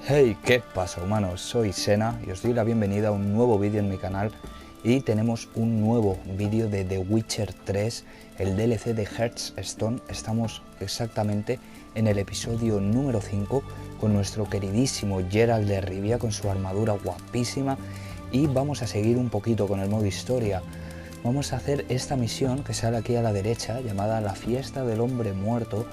Hey, ¿qué pasa, humanos? Soy Sena y os doy la bienvenida a un nuevo vídeo en mi canal. Y tenemos un nuevo vídeo de The Witcher 3, el DLC de Hearthstone. Estamos exactamente en el episodio número 5 con nuestro queridísimo Geralt de Rivia con su armadura guapísima. Y vamos a seguir un poquito con el modo historia. Vamos a hacer esta misión que sale aquí a la derecha, llamada la Fiesta del Hombre Muerto,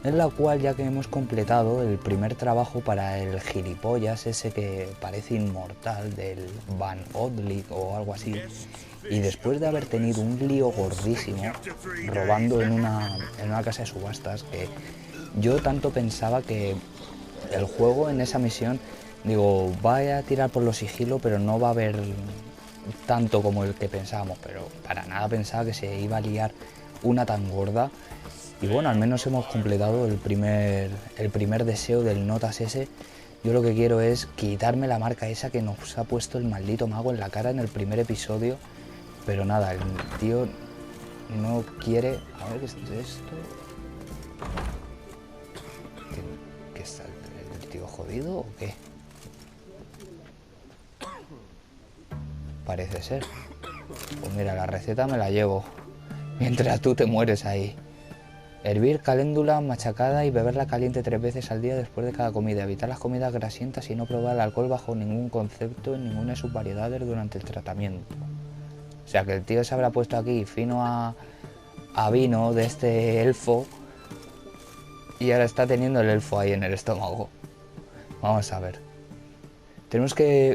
en la cual ya que hemos completado el primer trabajo para el gilipollas ese que parece inmortal del Van Odlik o algo así, y después de haber tenido un lío gordísimo robando en una casa de subastas, que yo tanto pensaba que el juego en esa misión, digo, va a tirar por los sigilos, pero no va a haber tanto como el que pensábamos, pero para nada pensaba que se iba a liar una tan gorda. Y bueno, al menos hemos completado el primer deseo del notas ese. Yo lo que quiero es quitarme la marca esa que nos ha puesto el maldito mago en la cara en el primer episodio. Pero nada, el tío no quiere... A ver, ¿qué es esto? ¿Qué está el tío jodido o qué? Parece ser. Pues mira, la receta me la llevo. Mientras tú te mueres ahí. Hervir caléndula machacada y beberla caliente 3 veces al día después de cada comida. Evitar las comidas grasientas y no probar el alcohol bajo ningún concepto en ninguna de sus variedades durante el tratamiento. O sea que el tío se habrá puesto aquí fino a vino de este elfo y ahora está teniendo el elfo ahí en el estómago. Vamos a ver. Tenemos que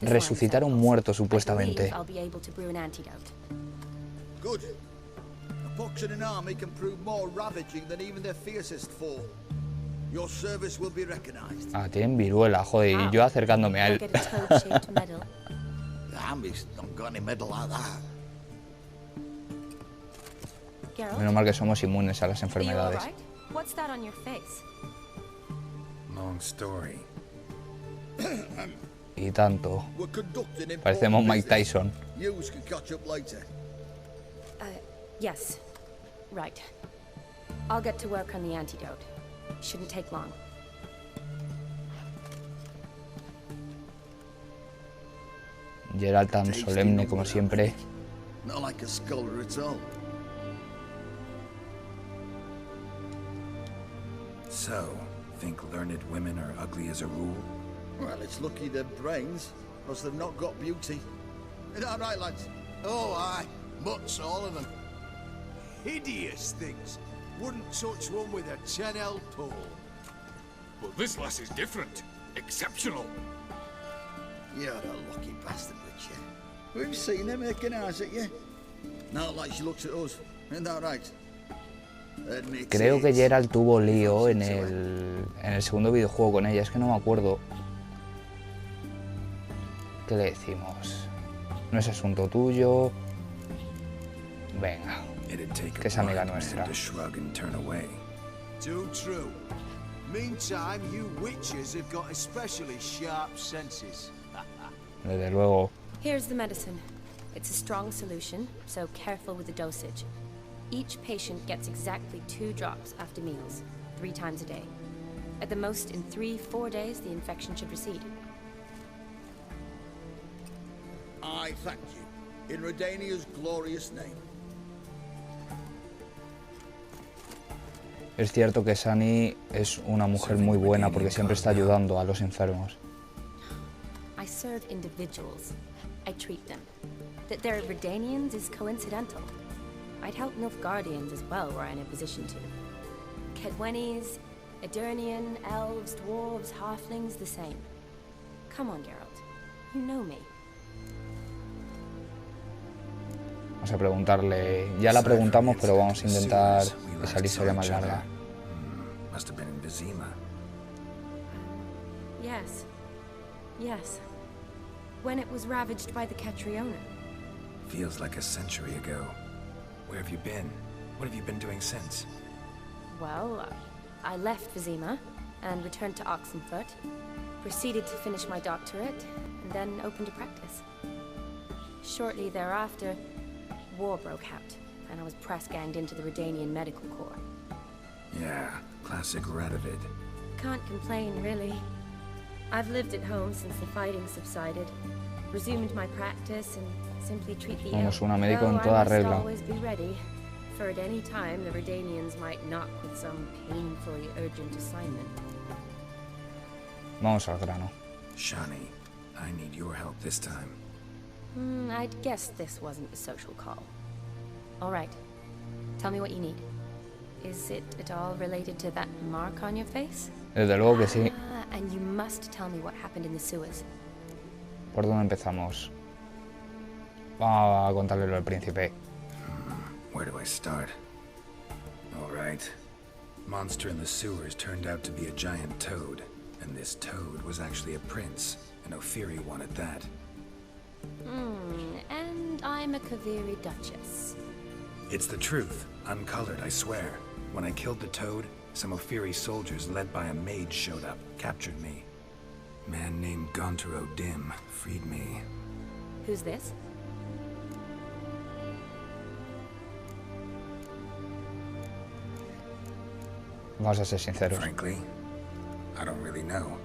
resucitar a un muerto supuestamente. Faction and army can prove more ravaging than even their fiercest foe. Your service will be recognized. Ah, tienen viruela, joder, y yo acercándome a él. The army's not got any medal like that. Menos mal que somos inmunes a las enfermedades. Long story. Y tanto. Parecemos Mike Tyson. Yous can catch up later. Yes. Right. I'll get to work on the antidote. Shouldn't take long. Geralt tan solemne como siempre. Not like a scholar at all. So, think learned women are ugly as a rule? Well, it's lucky they're brains, plus they've not got beauty. Is that right, lads? Oh, aye. Mutts, all of them. Hideous things. Wouldn't touch one with a 10L pole. But this lass is different. Exceptional. You're a lucky bastard, Witcher. We've seen her making eyes at you. Not like she looks at us. Isn't that right? Creo que Geralt tuvo lío en el segundo videojuego con ella. Es que no me acuerdo. ¿Qué le decimos? No es asunto tuyo. Venga. Que es amiga nuestra. Too true. Meantime, you witches have got especially sharp senses. Desde luego. Here's the medicine. It's a strong solution, so careful with the dosage. Each patient gets exactly 2 drops after meals, 3 times a day. At the most, in 3-4 days, the infection should recede. I thank you, in Redania's glorious name. Es cierto que Sunny es una mujer muy buena porque siempre está ayudando a los enfermos. I serve individuals. I treat them. That they're Redanians is coincidental. I'd help Nilfgaardians as well were I in a position to. Kedwenis, Edirnian, elves, dwarves, halflings, the same. Come on, Geralt. You know me. Vamos a preguntarle, ya la preguntamos, pero vamos a intentar que esa historia más larga. Must have been in Vizima. Yes. Yes. When it was ravaged by the Catriona. Feels like a century ago. Where have you been? What have you been doing since? Well, I left Vizima and returned to Oxenfoot, proceeded to finish my doctorate, and then opened a practice. Shortly thereafter, war broke out, and I was press-ganged into the Redanian Medical Corps. Yeah, classic Radovid. Can't complain, really. I've lived at home since the fighting subsided. Resumed my practice and simply treat the Vamos, ill. un médico en Though toda I must regla. always be ready, for at any time the Redanians might knock with some painfully urgent assignment. Vamos al grano. Shani, I need your help this time. I'd guess this wasn't a social call. All right. Tell me what you need. Is it at all related to that mark on your face? Desde luego que sí. And you must tell me what happened in the sewers. ¿Por dónde empezamos? Vamos a contarle lo del príncipe. Where do I start? All right. Monster in the sewers turned out to be a giant toad, and this toad was actually a prince, and Ophiri wanted that. And I'm a Kaviri duchess. It's the truth, uncolored, I swear. When I killed the toad, some Ophiri soldiers led by a mage showed up, captured me. Man named Gontaro Dim freed me. Who's this? Vamos a ser sinceros. Frankly, I don't really know.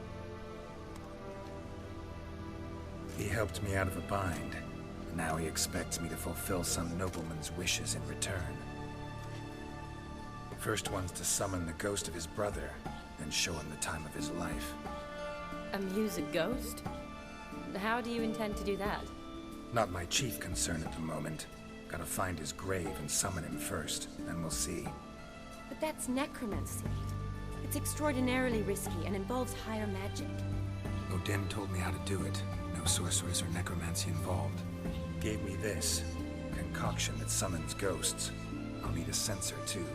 He helped me out of a bind. Now he expects me to fulfill some nobleman's wishes in return. First one's to summon the ghost of his brother, then show him the time of his life. Amuse a ghost? How do you intend to do that? Not my chief concern at the moment. Gotta find his grave and summon him first, then we'll see. But that's necromancy. It's extraordinarily risky and involves higher magic. Odin told me how to do it. No sorcerers or necromancy involved. Gave me this concoction that summons ghosts. I'll need a censer too.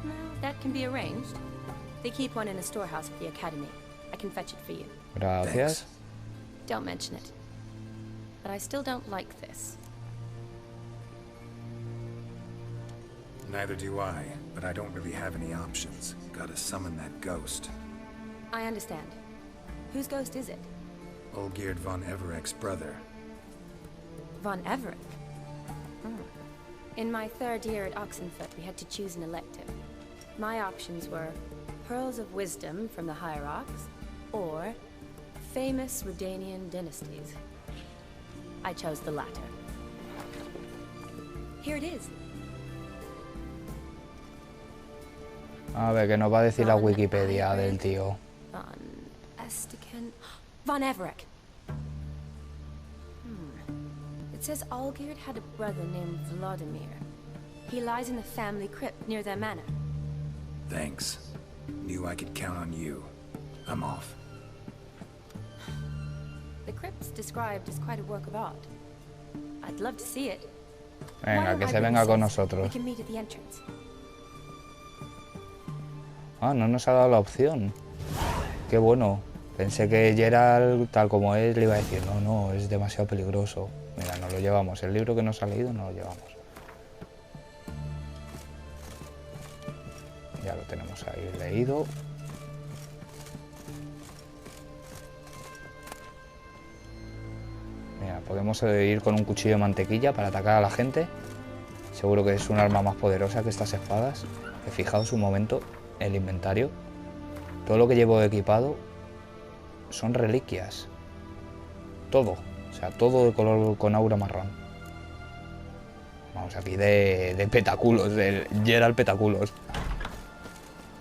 Well, that can be arranged. They keep one in a storehouse at the academy. I can fetch it for you. Gracias. Don't mention it. But I still don't like this. Neither do I, but I don't really have any options. Gotta summon that ghost. I understand. Whose ghost is it? Olgierd von Everek's brother. Von Everett? In my third year at Oxenfoot, we had to choose an elective. My options were Pearls of Wisdom from the Hierarchs, or famous Redanian dynasties. I chose the latter. Here it is. A ver, que nos va a decir la Wikipedia del tío. Von Estiken... Von Everett. It says Olgierd had a brother named Vladimir. He lies in the family crypt near their manor. Thanks. Knew I could count on you. I'm off. The crypt's described as quite a work of art. I'd love to see it. Venga, que se venga con nosotros. We can meet at the entrance. Ah, no nos ha dado la opción. Qué bueno. Pensé que Geralt, tal como es, le iba a decir, no, no, es demasiado peligroso. Mira, nos lo llevamos. El libro que nos ha leído nos lo llevamos. Ya lo tenemos ahí leído. Mira, podemos ir con un cuchillo de mantequilla para atacar a la gente. Seguro que es un arma más poderosa que estas espadas. Fijaos un momento el inventario. Todo lo que llevo equipado son reliquias. Todo. O sea, todo de color con aura marrón. Vamos, aquí de petaculos, del Geralt petaculos.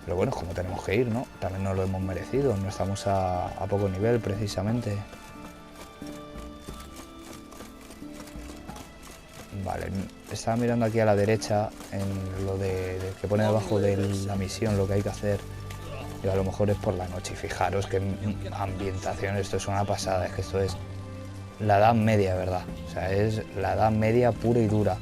Pero bueno, como tenemos que ir, ¿no? También nos lo hemos merecido. No estamos a poco nivel, precisamente. Vale, estaba mirando aquí a la derecha en lo de que pone debajo de la misión, lo que hay que hacer. Y a lo mejor es por la noche. Y fijaros que ambientación, esto es una pasada. Es que esto es la Edad Media, ¿verdad? O sea, es la Edad Media pura y dura.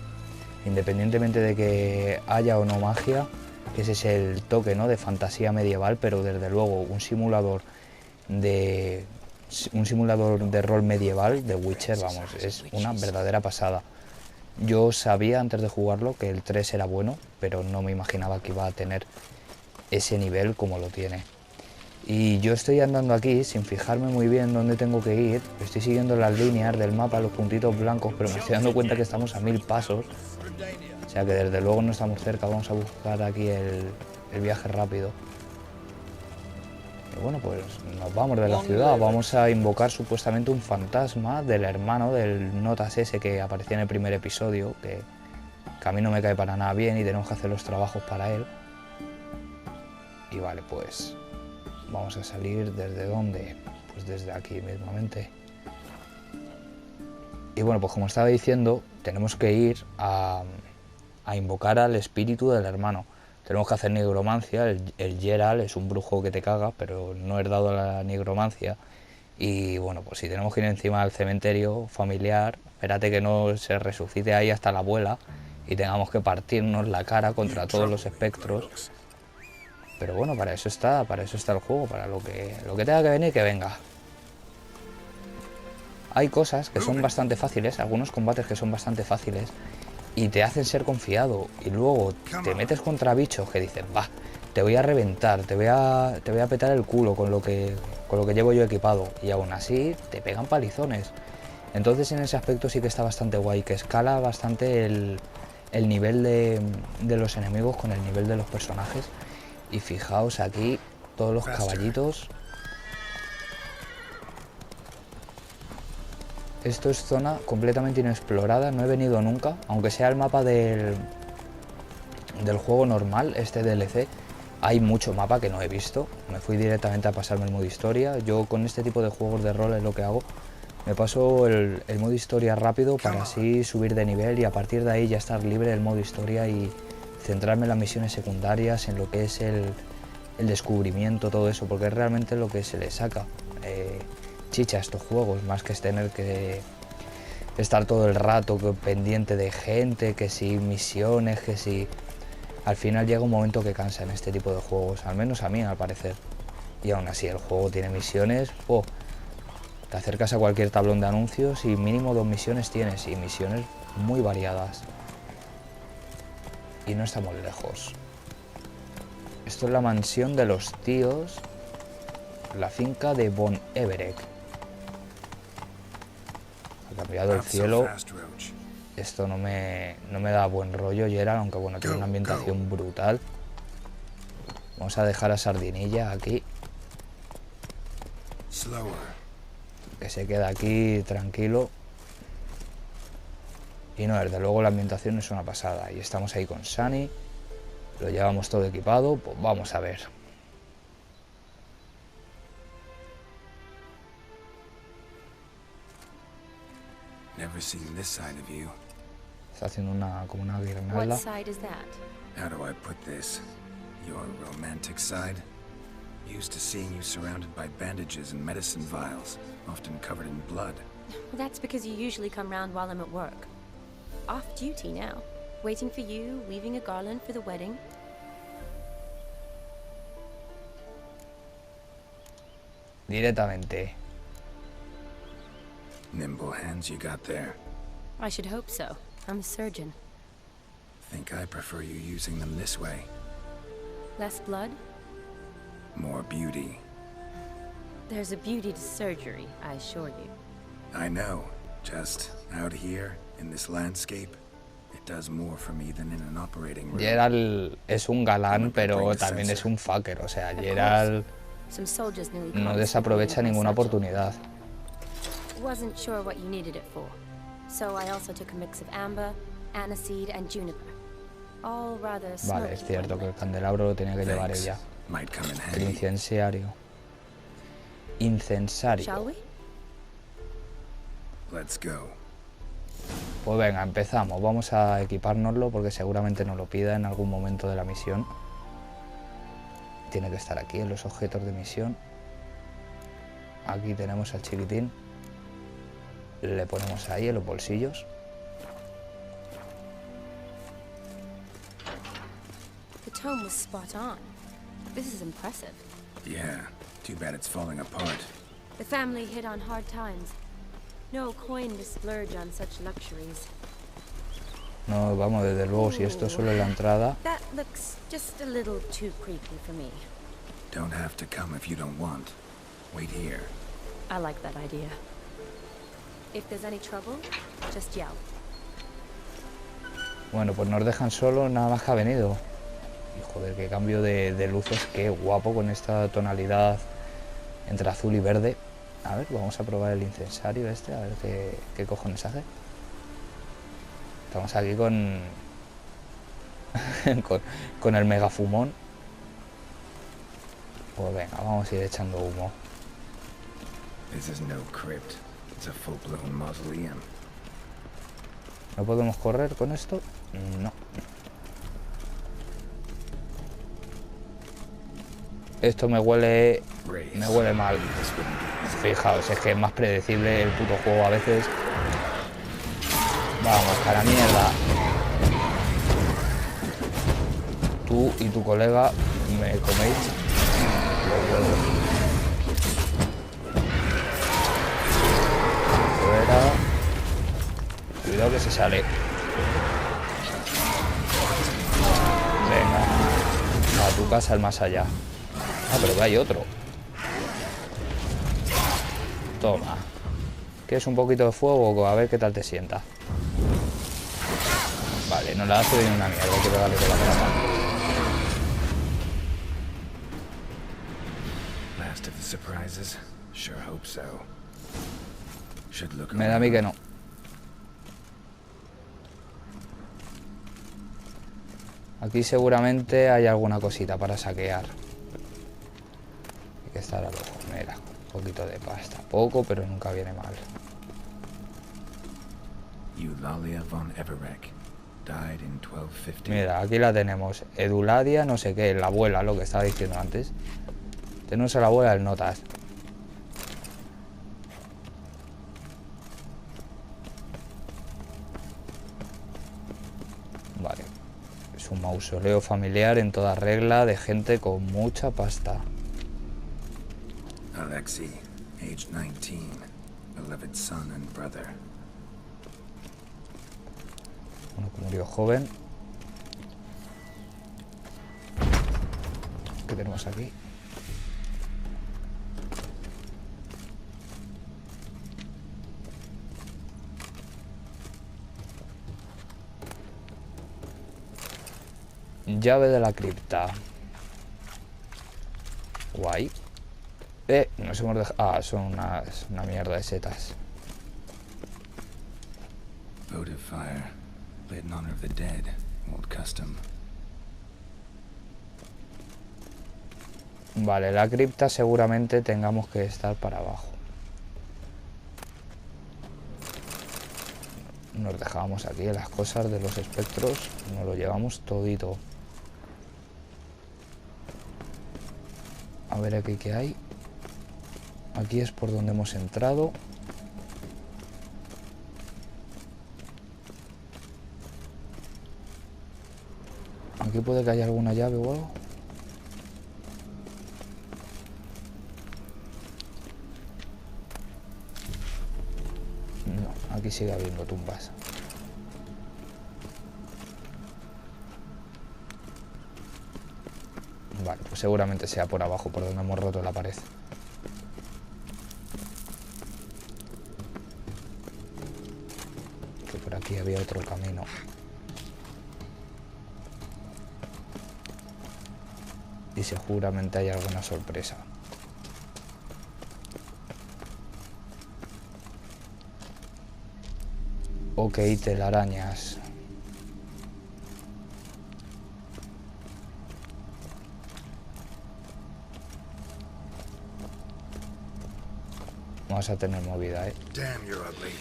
Independientemente de que haya o no magia, que ese es el toque, ¿no?, de fantasía medieval, pero desde luego un simulador de rol medieval de Witcher, vamos, es una verdadera pasada. Yo sabía antes de jugarlo que el 3 era bueno, pero no me imaginaba que iba a tener ese nivel como lo tiene. Y yo estoy andando aquí sin fijarme muy bien dónde tengo que ir. Estoy siguiendo las líneas del mapa, los puntitos blancos, pero me estoy dando cuenta que estamos a 1000 pasos. O sea que desde luego no estamos cerca. Vamos a buscar aquí el viaje rápido. Y bueno, pues nos vamos de la ciudad. Vamos a invocar supuestamente un fantasma del hermano del Notas ese que aparecía en el primer episodio, que a mí no me cae para nada bien y tenemos que hacer los trabajos para él. Y vale, pues vamos a salir ¿desde dónde? Pues desde aquí mismamente. Y bueno, pues como estaba diciendo, tenemos que ir a invocar al espíritu del hermano. Tenemos que hacer nigromancia. El Geralt es un brujo que te caga, pero no he dado la nigromancia. Y bueno, pues si tenemos que ir encima del cementerio familiar, espérate que no se resucite ahí hasta la abuela y tengamos que partirnos la cara contra todos los espectros. Pero bueno, para eso está el juego, para lo que tenga que venir, que venga. Hay cosas que son bastante fáciles, algunos combates que son bastante fáciles y te hacen ser confiado, y luego te metes contra bichos que dicen, va, te voy a reventar, te voy a petar el culo con lo que llevo yo equipado, y aún así te pegan palizones. Entonces en ese aspecto sí que está bastante guay, que escala bastante el nivel de los enemigos con el nivel de los personajes. Y fijaos aquí todos los caballitos. Esto es zona completamente inexplorada, no he venido nunca, aunque sea el mapa del juego normal, este DLC, hay mucho mapa que no he visto. Me fui directamente a pasarme el modo historia. Yo con este tipo de juegos de rol es lo que hago, me paso el modo historia rápido para así subir de nivel y a partir de ahí ya estar libre del modo historia y centrarme en las misiones secundarias, en lo que es el descubrimiento, todo eso, porque es realmente lo que se le saca chicha a estos juegos, más que es tener que estar todo el rato pendiente de gente, que si misiones, que si... Al final llega un momento que cansa en este tipo de juegos, al menos a mí al parecer. Y aún así el juego tiene misiones, te acercas a cualquier tablón de anuncios y mínimo 2 misiones tienes, y misiones muy variadas. Y no estamos lejos. Esto es la mansión de los tíos, la finca de Von Everett. Ha cambiado el cielo. Esto no me da buen rollo, Geralt, aunque bueno, tiene una ambientación brutal. Vamos a dejar a Sardinilla aquí, que se queda aquí tranquilo. Y no, desde luego la ambientación es una pasada. Y estamos ahí con Sunny, lo llevamos todo equipado, pues vamos a ver. Está haciendo como una guirnalda. How do I put this? Your romantic side? Used to seeing you surrounded by bandages and medicine vials, often covered in blood. Well, that's because you usually come round while I'm at work. Off duty now. Waiting for you, weaving a garland for the wedding. Directamente. Nimble hands you got there. I should hope so. I'm a surgeon. Think I prefer you using them this way. Less blood? More beauty. There's a beauty to surgery, I assure you. I know. Just out here, in this landscape, it does more for me than in an operating room. Geralt es un galán, pero también es un fucker. O sea, Geralt no desaprovecha ninguna oportunidad. Wasn't sure what you needed it for, so I also took a mix of amber, aniseed, and juniper. All rather smoky. Vale, es cierto que el candelabro lo tenía que llevar ella. El incensario. Incensario. Shall we? Let's go. Pues venga, empezamos. Vamos a equipárnoslo porque seguramente nos lo pida en algún momento de la misión. Tiene que estar aquí en los objetos de misión. Aquí tenemos al chiquitín. Le ponemos ahí en los bolsillos. The tone was spot on. This is impressive. Yeah, too bad it's falling apart. The family hit on hard times. No coin to splurge on such luxuries. No, vamos, desde luego, si esto es solo la entrada. That looks just a little too creepy for me. Don't have to come if you don't want. Wait here. I like that idea. If there's any trouble, just yell. Bueno, pues nos dejan solo, nada más que ha venido. Y joder, qué cambio de luces, qué guapo con esta tonalidad entre azul y verde. A ver, vamos a probar el incensario este, a ver qué cojones hace. Estamos aquí con con el megafumón. Pues venga, vamos a ir echando humo. This is no crypt. It's a full-blown mausoleum. ¿No podemos correr con esto? No. Esto me huele mal. Fijaos, es que es más predecible el puto juego a veces. Vamos, a la mierda. Tú y tu colega me coméis los huevos. Fuera. Cuidado que se sale. Venga. A tu casa, al más allá. Ah, pero que hay otro. Toma. ¿Quieres un poquito de fuego? A ver qué tal te sienta. Vale, no le hace bien una mierda. Hay que pegarle con la grama. Last of the surprises. Sure hope so. Should look Me da a mí que no. Aquí seguramente hay alguna cosita para saquear. Hay que estar al ojo. Mira, un poquito de pasta. Poco, pero nunca viene mal. Eulalia von Everek died in 1250. Mira, aquí la tenemos. Eduladia, no sé qué, la abuela, lo que estaba diciendo antes. Tenemos a la abuela del notas. Vale. Es un mausoleo familiar en toda regla de gente con mucha pasta. Alexei, age 19, beloved son and brother. Uno que murió joven. ¿Qué tenemos aquí? Llave de la cripta. Guay. Nos hemos dejado... Ah, son una mierda de setas. Votive fire, lit in honor of the dead, old custom. Vale, la cripta seguramente tengamos que estar para abajo. Nos dejábamos aquí las cosas de los espectros, nos lo llevamos todito. A ver aquí qué hay. Aquí es por donde hemos entrado. Aquí puede que haya alguna llave o algo. No, aquí sigue habiendo tumbas. Vale, pues seguramente sea por abajo, por donde hemos roto la pared. Que por aquí había otro camino. Y seguramente hay alguna sorpresa. Ok, telarañas. Vamos a tener movida, Damn, you're ugly.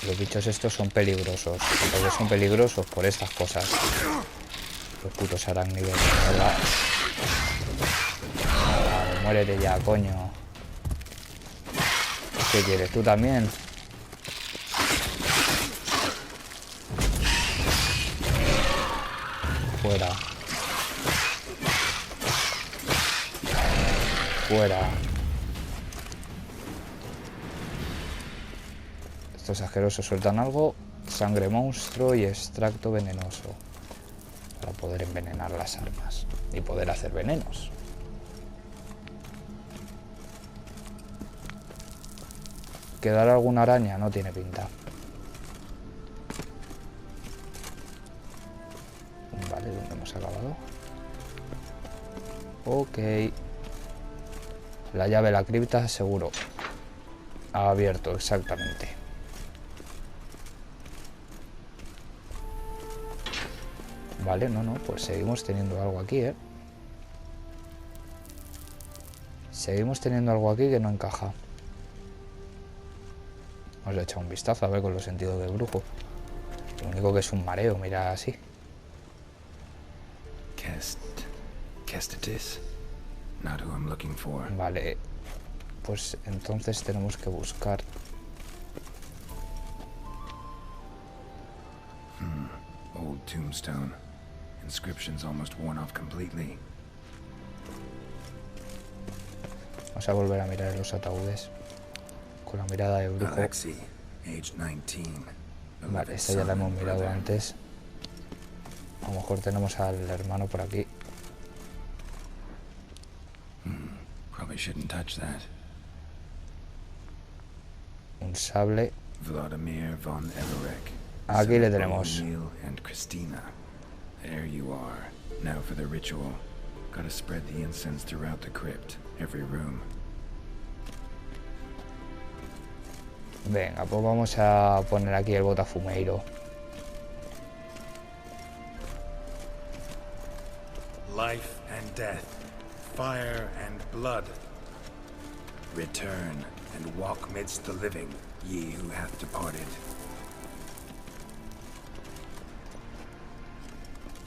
Los bichos estos son peligrosos. Porque son peligrosos por estas cosas. Los putos arácnidos, ¿verdad? Vale, muérete ya, coño. ¿Qué quieres? ¿Tú también? Fuera. Fuera. Estos asquerosos sueltan algo. Sangre monstruo y extracto venenoso. Para poder envenenar las armas. Y poder hacer venenos. ¿Quedará alguna araña? No tiene pinta. hemos acabado. Ok. La llave de la cripta, seguro. Ha abierto, exactamente. Vale, no, pues seguimos teniendo algo aquí, ¿eh? Seguimos teniendo algo aquí que no encaja. Vamos a echar un vistazo a ver con los sentidos de brujo. Lo único que es un mareo, mira así. Kestatis? Not who I'm looking for. Vale, pues entonces tenemos que buscar. Old tombstone. Inscription's almost worn off completely. Vamos a volver a mirar los ataúdes con la mirada de brujo. Alexei, age 19. Vale, esta ya la hemos mirado antes. A lo mejor tenemos al hermano por aquí. Probably shouldn't touch that. Un sable. Vladimir von Everek. Aquí le tenemos. And Christina. There you are. Now for the ritual. Gotta spread the incense throughout the crypt, every room. Venga, pues vamos a poner aquí el botafumeiro. Life and death, fire and blood. Return and walk midst the living, ye who hath departed.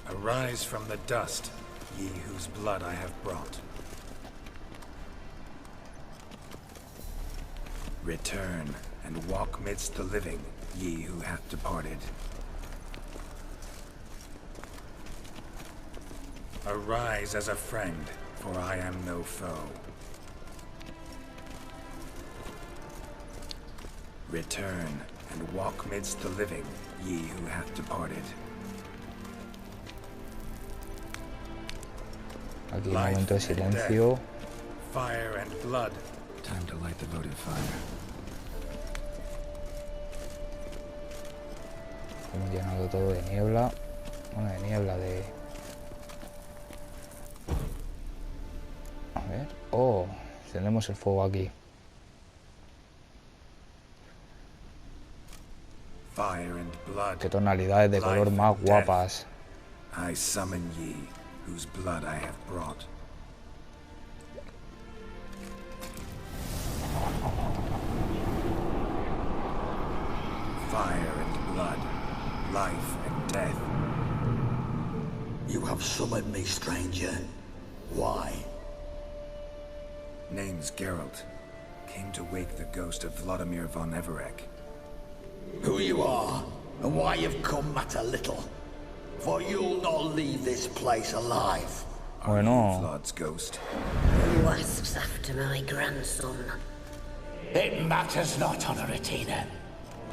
Arise from the dust, ye whose blood I have brought. Return and walk midst the living, ye who hath departed. Arise as a friend, for I am no foe. Return and walk midst the living, ye who hath departed. Aquí un momento de silencio. Fire and blood. Time to light the votive fire. Hemos llenado todo de niebla. Bueno, de niebla, de... A ver. Oh, tenemos el fuego aquí. Fire and blood. Qué tonalidades de color más guapas. I summon ye, whose blood I have brought. Fire and blood, life and death. You have summoned me, stranger. Why? Name's Geralt. Came to wake the ghost of Vladimir von Everek. Who you are, and why you've come matter little. For you'll not leave this place alive. Bueno. Vlad's ghost. Who asks after my grandson? It matters not, Honoratina.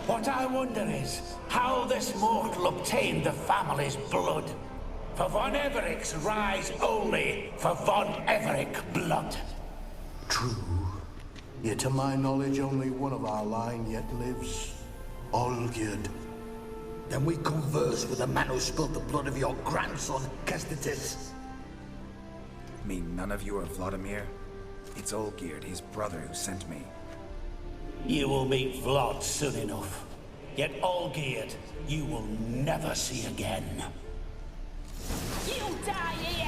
What I wonder is how this mortal obtained the family's blood. For von Everek's rise only for von Everek blood. True. Yet to my knowledge, only one of our line yet lives. Olgierd. Then we converse with the man who spilled the blood of your grandson, Kestatis. Mean none of you are Vladimir? It's Olgierd, his brother, who sent me. You will meet Vlad soon enough. Yet Olgierd, you will never see again.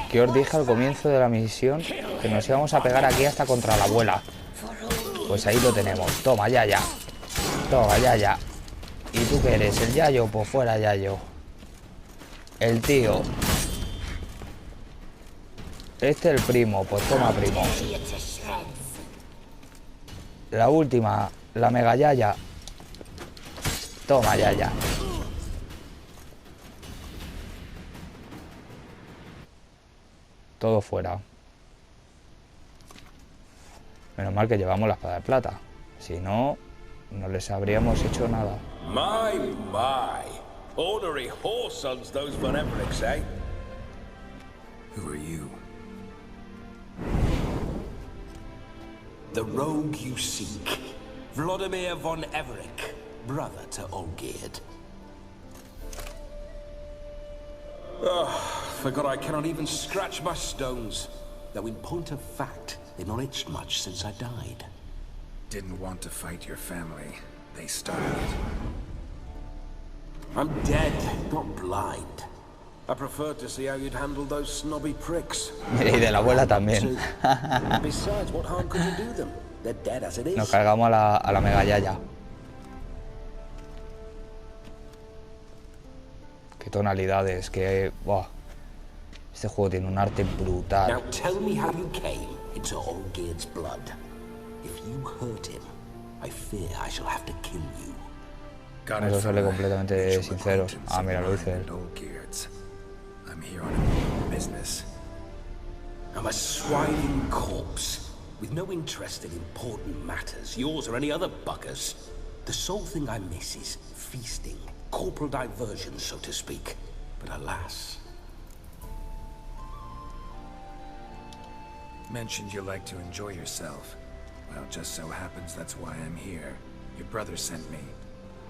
Que os dije al comienzo de la misión que nos íbamos a pegar aquí hasta contra la abuela. Pues ahí lo tenemos. Toma, Yaya. Toma, Yaya. ¿Y tú qué eres? ¿El Yayo? Pues fuera Yayo. El tío. Este el primo. Pues toma, primo. La última. La mega Yaya. Toma, Yaya. Todo fuera. Menos mal que llevamos la espada de plata. Si no, no les habríamos hecho nada. My. Ornery whoresons those von Evereks, eh? Who are you? The rogue you seek. Vladimir von Everek, brother to Olgierd. forgot I cannot even scratch my stones. Though in point of fact, they've not itched much since I died. Didn't want to fight your family. They started it. I'm dead, not blind. I preferred to see how you'd handle those snobby pricks. Y de la abuela también. Besides, what harm could you do them? They're dead as it is. Nos cargamos a la mega yaya. Qué tonalidades, que... Buah. Este juego tiene un arte brutal. Now tell me how you came into Olgierd's blood. If you hurt him, I fear I shall have to kill you. Eso sale completamente sincero. Ah, mira, lo dice él. I'm here on important business. I'm a swiving corpse, with no interest in important matters, yours or any other buggers. The sole thing I miss is feasting, corporal diversion, so to speak. But alas... Mentioned you like to enjoy yourself. Well, just so happens that's why I'm here. Your brother sent me.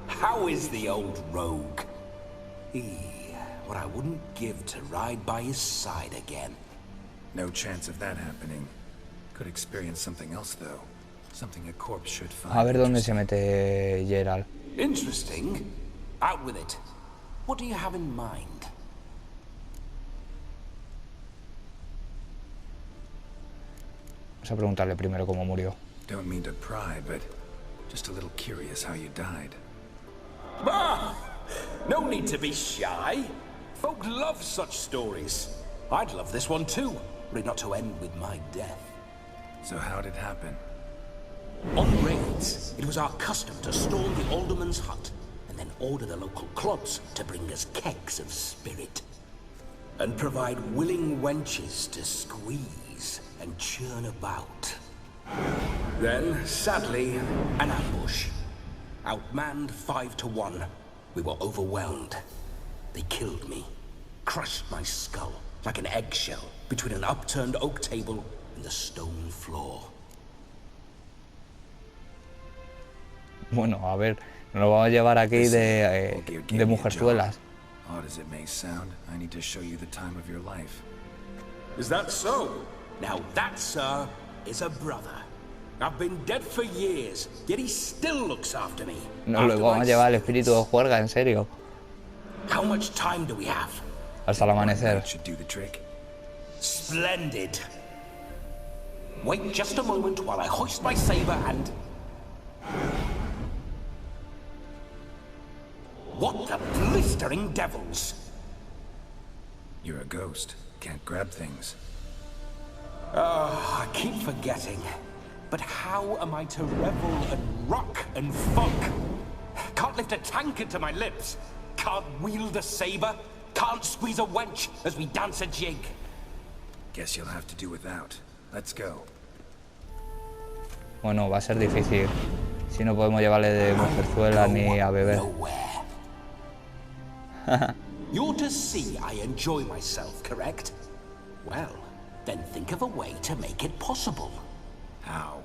How is the old rogue? What I wouldn't give to ride by his side again. No chance of that happening. Could experience something else, though. Something a corpse should find. A ver dónde se mete Geralt. Interesting. Out with it. What do you have in mind? Vamos a preguntarle primero cómo murió. Don't mean to pry, but just a little curious how you died. Ah! No need to be shy. Folk love such stories. I'd love this one too, were it not to end with my death. So how'd it happen? On raids, it was our custom to storm the alderman's hut, and then order the local clubs to bring us kegs of spirit. And provide willing wenches to squeeze and churn about. Then, sadly, an ambush. Outmanned 5 to 1. We were overwhelmed. They killed me, crushed my skull like an eggshell between an upturned oak table and the stone floor. Bueno, a ver, nos lo vamos a llevar aquí de mujerzuelas. Odd as it may sound, I need to show you the time of your life. Is that so? Now that, sir, is a brother. I've been dead for years, yet he still looks after me. Nos lo vamos a llevar al espíritu de juerga, en serio. How much time do we have? Hasta el amanecer. Should do the trick. Splendid. Wait just a moment while I hoist my saber and... What the blistering devils? You're a ghost. Can't grab things. I keep forgetting. But how am I to revel and rock and funk? Can't lift a tankard to my lips. Can't wield a saber. Can't squeeze a wench as we dance a jig. Guess you'll have to do without. Let's go. Bueno, va a ser difícil. Si no podemos llevarle de mujerzuela ni a beber. You're to see I enjoy myself, correct? Well, then think of a way to make it possible. How?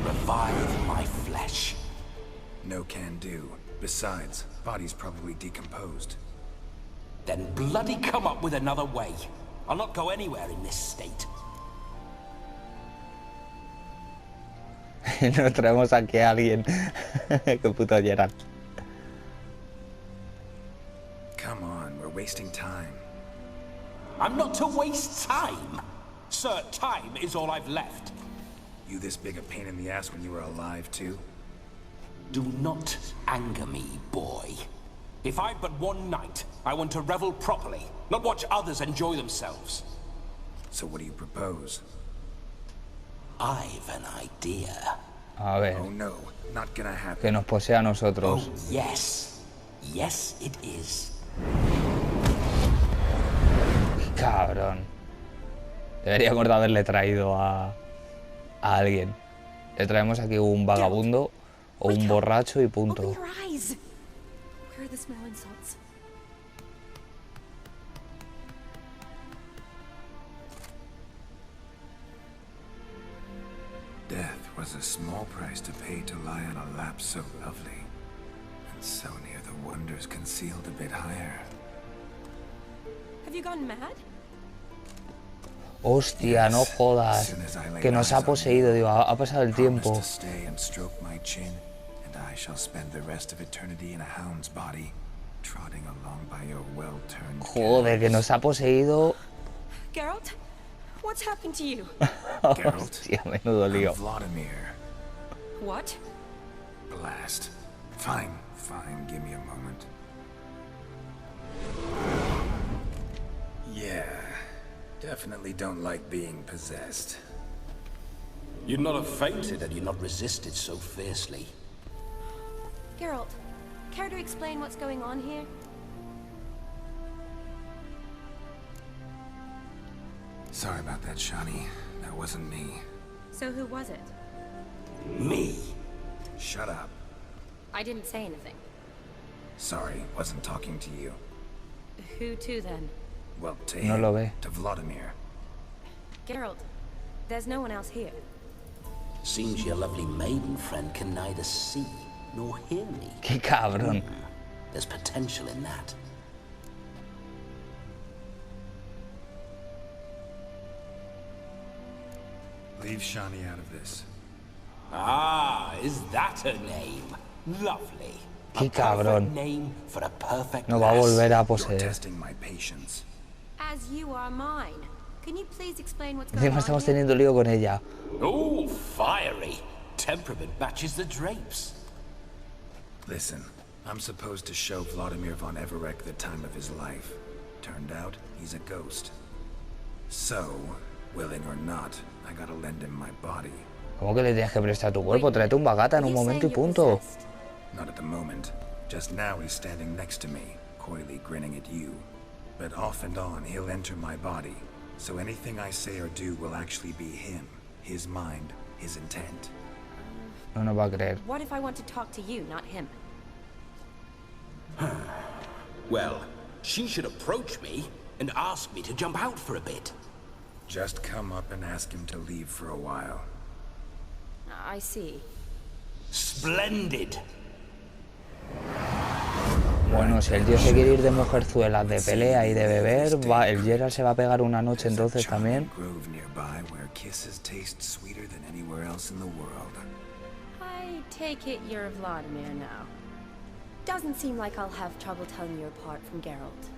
Revive my flesh. No can do. Besides, body's probably decomposed. Then bloody come up with another way. I'll not go anywhere in this state. Nos traemos aquí a alguien. Qué puto Geralt. Come on, we're wasting time. I'm not to waste time. Sir, time is all I've left. You this big a pain in the ass when you were alive, too? Do not anger me, boy. If I've but one night, I want to revel properly, not watch others enjoy themselves. So what do you propose? I've an idea. A ver. Oh no, not gonna happen. Que nos posea a nosotros. Oh, yes. Yes, it is. Cabrón. Deberíamos de haberle traído a alguien. Le traemos aquí un vagabundo o un borracho y punto. Open your eyes. Where are the smelling salts? Death was a small price to pay to lie on a lap so lovely, and so near the wonders concealed a bit higher. Have you gone mad? Hostia, no jodas. Que nos ha poseído, digo, ha pasado el tiempo. Joder, que nos ha poseído. Geralt, what's happened to you? Hostia, menudo lío. What? Blast. Fine, give me a moment. Yeah, definitely don't like being possessed. You'd not have fainted had you not resisted so fiercely. Geralt, care to explain what's going on here? Sorry about that, Shani. That wasn't me. So who was it? Me? Shut up. I didn't say anything. Sorry, wasn't talking to you. Who to then? Well, to No him, lo ve. to Vladimir. Geralt, there's no one else here. Seems your lovely maiden friend can neither see nor hear me. Qué cabrón. There's potential in that. Leave Shani out of this. Ah, is that her name? Lovely. Qué cabrón. Name for a perfect No va a volver a You're poseer. testing my patience. As you are mine. Can you please explain what's going Encima on estamos here? teniendo lío con ella. Oh, fiery. Temperament matches the drapes. Listen, I'm supposed to show Vladimir von Everec the time of his life. Turned out, he's a ghost. So, willing or not, I gotta lend him my body. ¿Cómo que le tienes que prestar tu cuerpo? Tráete un bagata en un momento y punto. Not at the moment. Just now he's standing next to me, coyly grinning at you. But off and on, he'll enter my body. So anything I say or do will actually be him, his mind, his intent. No nos va a creer. What if I want to talk to you, not him? Well, she should approach me and ask me to jump out for a bit. Just come up and ask him to leave for a while. I see. Splendid. Bueno, si el tío se quiere ir de mujerzuelas, de pelea y de beber, el Geralt se va a pegar una noche entonces también. I take it you're Vladimir now. Doesn't seem like I'll have trouble telling you apart from Geralt.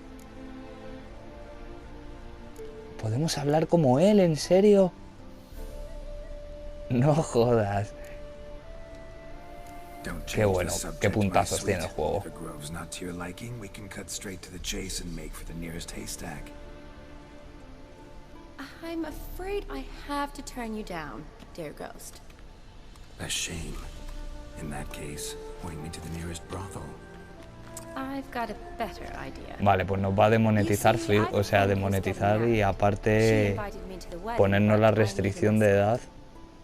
¿Podemos hablar como él? ¿En serio? No jodas. Qué bueno, qué puntazos tiene el juego. I'm afraid I have to turn you down, dear ghost. A shame. In that case, point me to the nearest brothel. I've got a better idea. Vale, pues nos va a demonetizar, o sea, demonetizar y aparte ponernos la restricción de edad.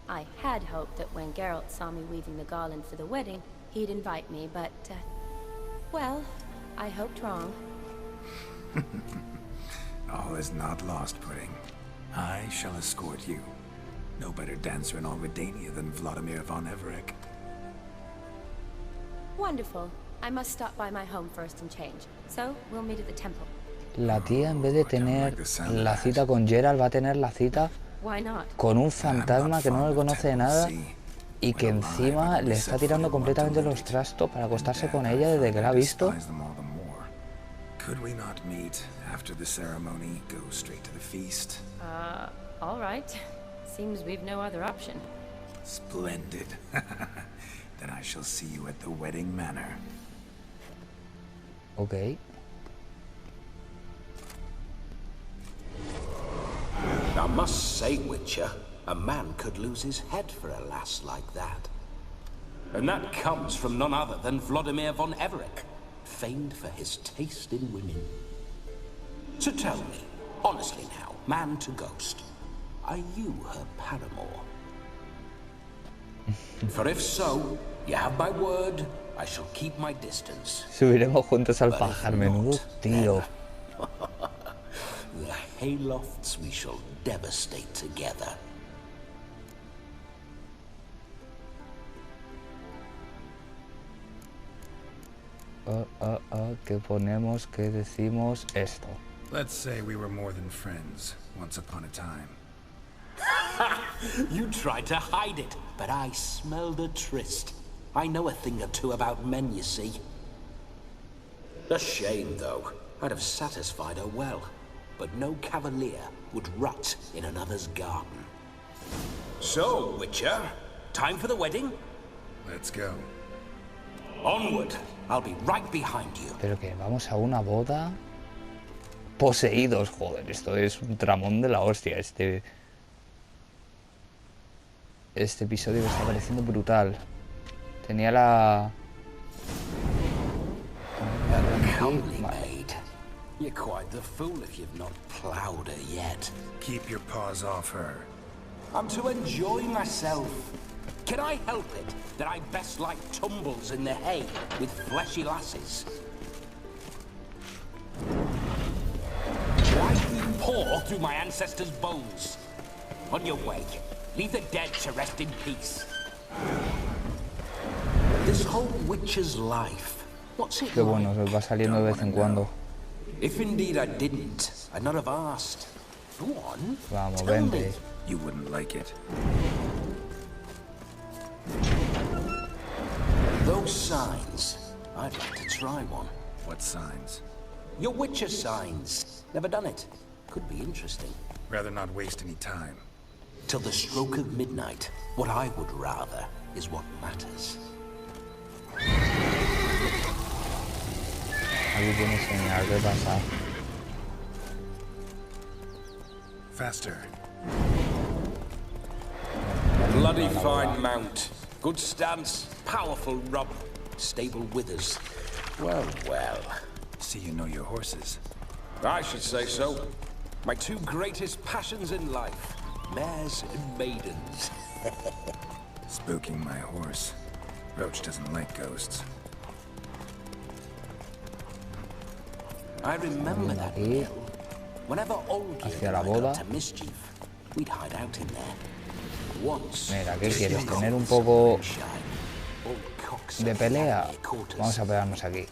I had hoped that when Geralt saw me weaving the garland for the wedding, he'd invite me, but, well, I hoped wrong. All is not lost, Pudding. I shall escort you. No better dancer in all Redania than Vladimir von Everec. Wonderful. I must stop by my home first and change. So, we'll meet at the temple. La tía, en vez de tener la cita con Geralt, va a tener la cita con un fantasma que no le conoce de nada y que encima le está tirando completamente los trastos para acostarse con ella desde que la ha visto. All right. Seems we've no other option. Splendid. Then I shall see you at the wedding manor. Ok. I must say, Witcher, a man could lose his head for a lass like that. And that comes from none other than Vladimir von Everec, famed for his taste in women. So tell me, honestly now, man to ghost, are you her paramour? For if so, you have my word, I shall keep my distance. Subiremos juntos al pajar, menudo tío. The haylofts we shall devastate together. ¿Qué ponemos? ¿Qué decimos? Esto. Let's say we were more than friends, once upon a time. You tried to hide it, but I smelled a tryst. I know a thing or two about men, you see. A shame, though. I'd have satisfied her well. But no cavalier would rot in another's garden. So, Witcher, time for the wedding? Let's go. Onward. I'll be right behind you. Pero que vamos a una boda. Poseídos, joder, esto es un tramón de la hostia. Este episodio me está pareciendo brutal. Tenía la... You're quite the fool if you've not plowed her yet. Keep your paws off her. I'm to enjoy myself. Can I help it that I best like tumbles in the hay with fleshy lasses? Why do you pour through my ancestors' bones? On your way, leave the dead to rest in peace. This whole witcher's life, what's it Qué bueno, se va saliendo de vez en cuando. If indeed I didn't, I'd not have asked. Go on. Vamos, vente. You wouldn't like it. Those signs, I'd like to try one. What signs? Your Witcher signs. Never done it. Could be interesting. Rather not waste any time. Till the stroke of midnight, what I would rather is what matters. Aquí tienes señal, ¿qué pasa? Faster. Bloody fine mount. Good stance, powerful rub, stable withers. Well, well. See you know your horses. I should say so. My two greatest passions in life. Mares and maidens. Spooking my horse. Roach doesn't like ghosts. I remember that mill. Whenever old hacia la boda. to mischief, we'd hide out in there. Once. Mira, ¿qué quieres? ¿Tener un poco de pelea? Vamos a pegarnos aquí.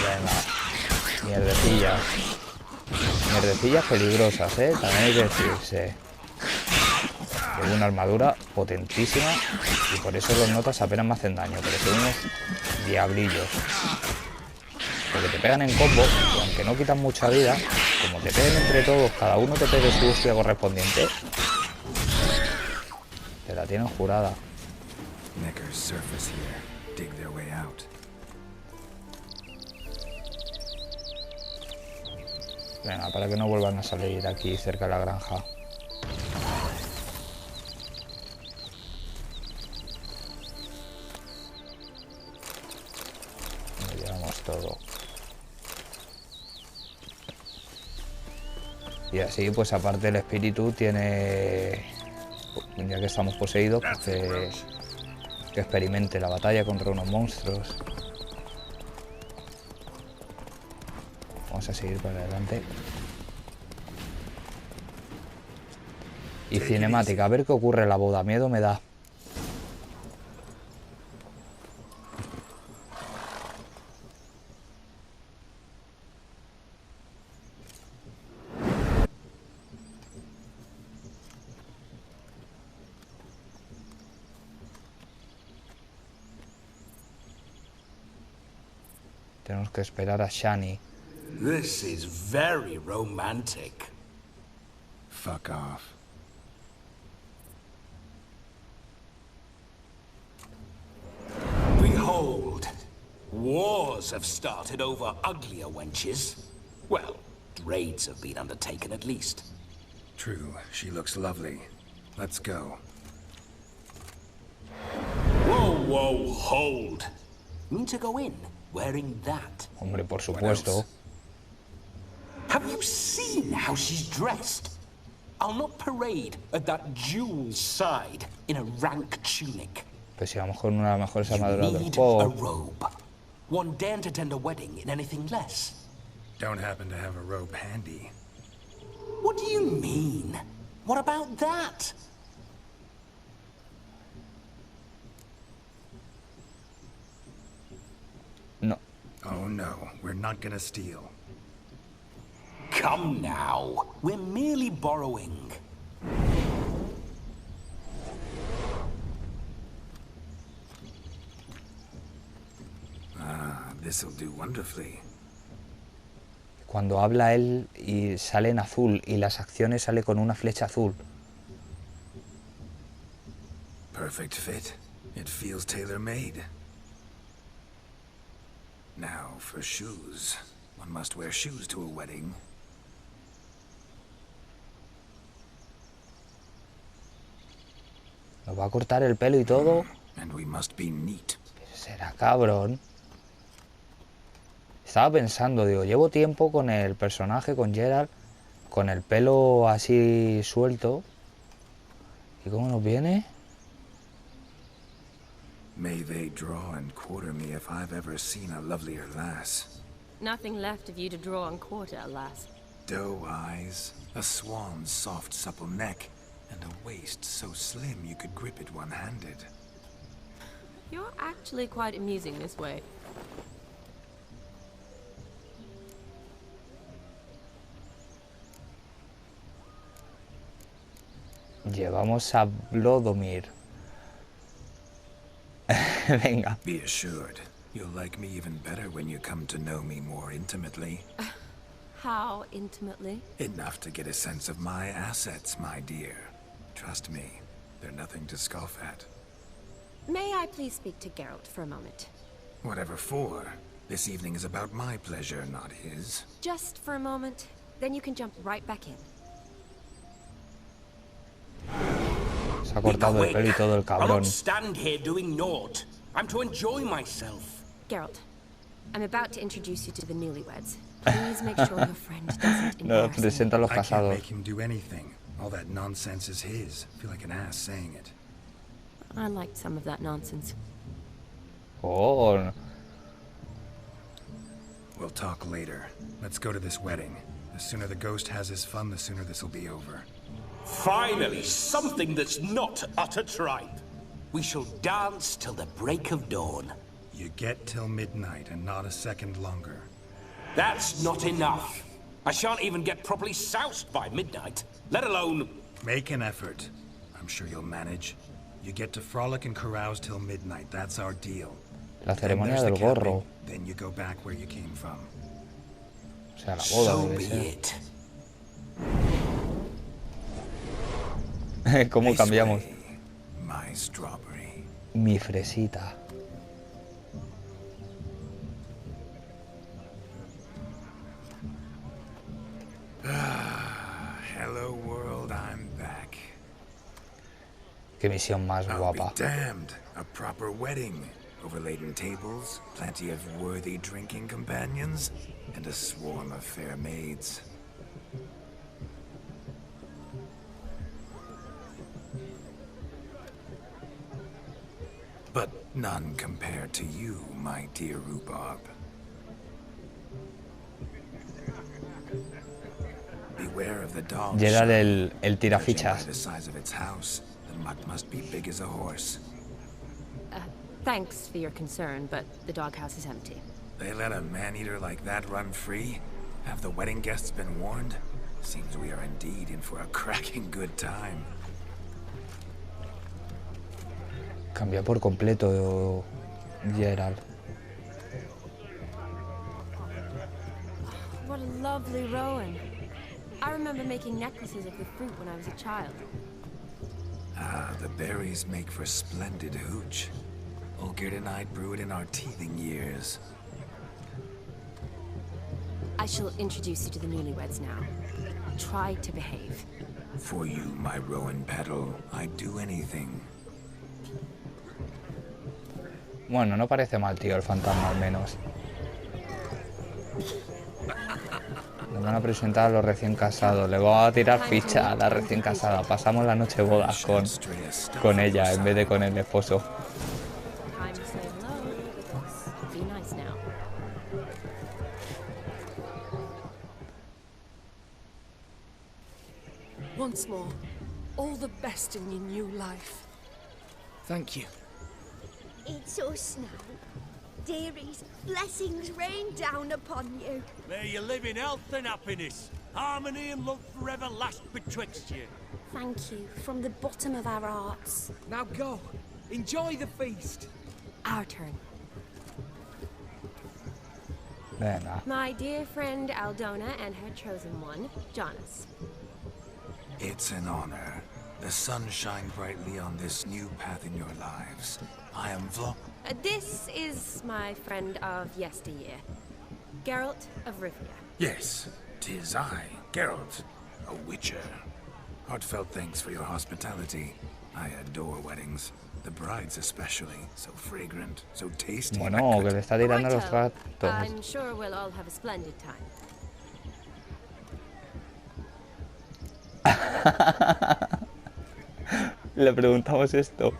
Venga, mierdecillas. Mierdecillas peligrosas, también hay que decirse. Tengo una armadura potentísima y por eso los notas apenas me hacen daño, pero son unos diablillos. Porque te pegan en combo y aunque no quitan mucha vida, como te peguen entre todos, cada uno te pegue su hostia correspondiente, te la tienen jurada. Venga, para que no vuelvan a salir aquí cerca de la granja. Nos llevamos todo. Y así, pues aparte el espíritu tiene, ya que estamos poseídos, pues que experimente la batalla contra unos monstruos. Vamos a seguir para adelante. Y cinemática, a ver qué ocurre en la boda. Miedo me da. Tenemos que esperar a Shani. This is very romantic. Fuck off. Behold, wars have started over uglier wenches. Well, raids have been undertaken at least. True, she looks lovely. Let's go. Whoa, whoa, hold. Mean to go in wearing that? Hombre, por supuesto. Have you seen how she's dressed? I'll not parade at that jewel's side in a rank tunic. Pues si vamos con una de las mejores armaduras del A juego. robe. One daren't attend a wedding in anything less. Don't happen to have a robe handy. What do you mean? What about that? no, we're not gonna steal. Come now. We're merely borrowing. Ah, this'll do wonderfully. Cuando habla él y sale en azul y las acciones sale con una flecha azul. Perfect fit. It feels tailor-made. Now for shoes. One must wear shoes to a wedding. Nos va a cortar el pelo y todo. And we must be neat. Será cabrón. Estaba pensando, digo, llevo tiempo con el personaje, con Gerald, con el pelo así suelto. ¿Y cómo nos viene? May they draw and quarter me if I've ever seen a lovelier lass. Nothing left of you to draw and quarter, alas. Doe eyes, a swan's soft supple neck, and a waist so slim you could grip it one-handed. You're actually quite amusing this way. Llevamos a Blodomir. Venga. Be assured, you'll like me even better when you come to know me more intimately. How intimately? Enough to get a sense of my assets, my dear. Trust me, they're nothing to scoff at. May I please speak to Geralt for a moment? Whatever for. This evening is about my pleasure, not his. Just for a moment, then you can jump right back in. Se ha cortado el pelo y todo el I'll cabrón. not stand here doing naught. I'm to enjoy myself. Geralt, I'm about to introduce you to the newlyweds. Please make sure your friend doesn't No, embarrass me. presenta a los I can't casados. make him do anything. All that nonsense is his. I feel like an ass saying it. I liked some of that nonsense. Oh, We'll talk later. Let's go to this wedding. The sooner the ghost has his fun, the sooner this'll be over. Finally, something that's not utter tripe. We shall dance till the break of dawn. You get till midnight and not a second longer. That's not enough. I shan't even get properly soused by midnight, let alone... Make an effort. I'm sure you'll manage. You get to frolic and carouse till midnight. That's our deal. la Then ceremonia there's the del gorro. camping. Then you go back where you came from. O sea, la boda So debe be ser. it. ¿Cómo This cambiamos? way, my strawberry. Mi fresita. Hello world, I'm back. Qué misión más I'll guapa. be damned. A proper wedding. Overladen tables, plenty of worthy drinking companions, and a swarm of fair maids. But none compared to you, my dear rhubarb. Beware of the dog. Gerald el Judging by tirafichas. the size of its house, the mutt must be big as a horse. Thanks for your concern, but the doghouse is empty. They let a man-eater like that run free? Have the wedding guests been warned? Seems we are indeed in for a cracking good time. Cambió por completo Gerald. What a lovely rowan. I remember making necklaces of the fruit when I was a child. Ah, the berries make for splendid hooch. Olgerd and I brewed in our teething years. I shall introduce you to the newlyweds now. Try to behave. For you, my rowan petal, I'd do anything. Bueno, no parece mal, tío, el fantasma al menos. Nos van a presentar a los recién casados. Le vamos a tirar ficha a la recién casada. Pasamos la noche bodas con ella en vez de con el esposo. Time to say hello. Be nice now. Once more, all the best in your new life. Thank you. It's us now. Dearies, blessings rain down upon you. May you live in health and happiness. Harmony and love forever last betwixt you. Thank you from the bottom of our hearts. Now go. Enjoy the feast. Our turn. Venga. My dear friend Aldona and her chosen one, Jonas. It's an honor. The sun shine brightly on this new path in your lives. I am This is my friend of yesteryear, Geralt of Rivia. Yes, 'tis I, Geralt, a witcher. Heartfelt thanks for your hospitality. I adore weddings. The brides especially, so fragrant, so tasty. Bueno, que le está tirando los gatos. I'm sure we'll all have a splendid time. Le preguntamos esto.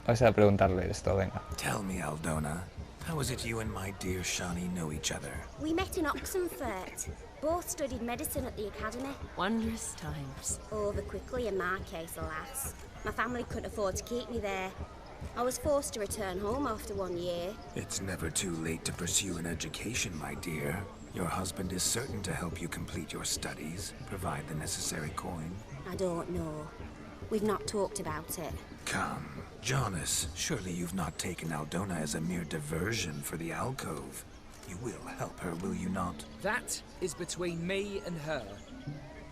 Vamos a preguntarle esto, venga. Tell me, Aldona, how is it you and my dear Shani know each other? We met in Oxenfurt. Both studied medicine at the academy. Wondrous times. Over quickly in my case, alas. My family couldn't afford to keep me there. I was forced to return home after 1 year. It's never too late to pursue an education, my dear. Your husband is certain to help you complete your studies, provide the necessary coin. I don't know. We've not talked about it. Come, Jonas, surely you've not taken Aldona as a mere diversion for the alcove. You will help her, will you not? That is between me and her.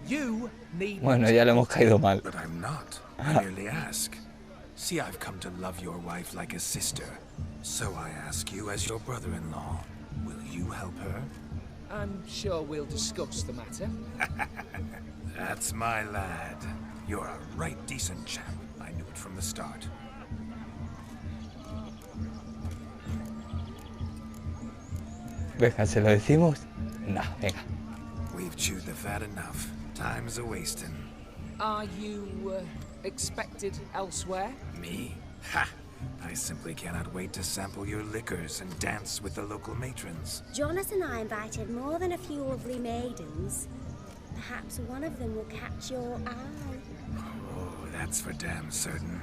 You need. Bueno, ya le hemos caído mal. But I'm not. I merely ask. See, I've come to love your wife like a sister. So I ask you as your brother-in-law, will you help her? I'm sure we'll discuss the matter. That's my lad. You're a right decent chap. I knew it from the start. Venga, ¿se lo decimos? Nah, venga. We've chewed the fat enough. Time's a-wasting. Are you expected elsewhere? Me? Ha! I simply cannot wait to sample your liquors and dance with the local matrons. Jonas and I invited more than a few lovely maidens. Perhaps one of them will catch your eye. Oh, that's for damn certain.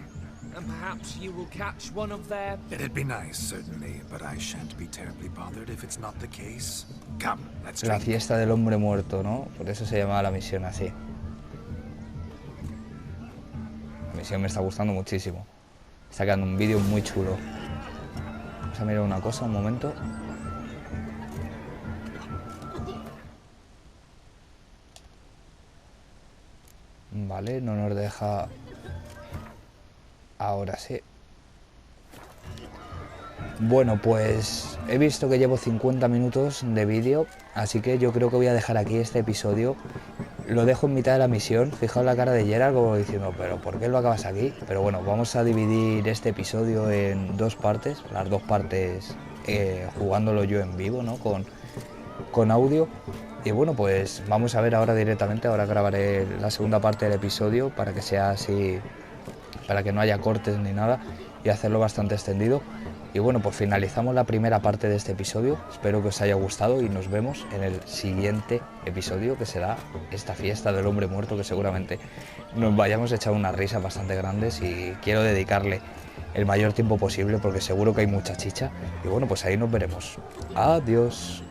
And perhaps you will catch one of their... It'd be nice, certainly, but I shan't be terribly bothered if it's not the case. Come, let's La drink. fiesta del hombre muerto, ¿no? Por eso se llamaba la misión así. La misión me está gustando muchísimo. Está quedando un vídeo muy chulo. Vamos a mirar una cosa, un momento. Vale, no nos deja... Ahora sí. Bueno, pues he visto que llevo 50 minutos de vídeo, así que yo creo que voy a dejar aquí este episodio. Lo dejo en mitad de la misión. Fijaos la cara de Geralt como diciendo, pero ¿por qué lo acabas aquí? Pero bueno, vamos a dividir este episodio en dos partes. Las dos partes jugándolo yo en vivo, ¿no? Con audio. Y bueno, pues vamos a ver ahora directamente. Ahora grabaré la segunda parte del episodio para que sea así, para que no haya cortes ni nada y hacerlo bastante extendido. Y bueno, pues finalizamos la primera parte de este episodio. Espero que os haya gustado y nos vemos en el siguiente episodio, que será esta fiesta del hombre muerto, que seguramente nos vayamos a echar unas risas bastante grandes y quiero dedicarle el mayor tiempo posible porque seguro que hay mucha chicha. Y bueno, pues ahí nos veremos. Adiós.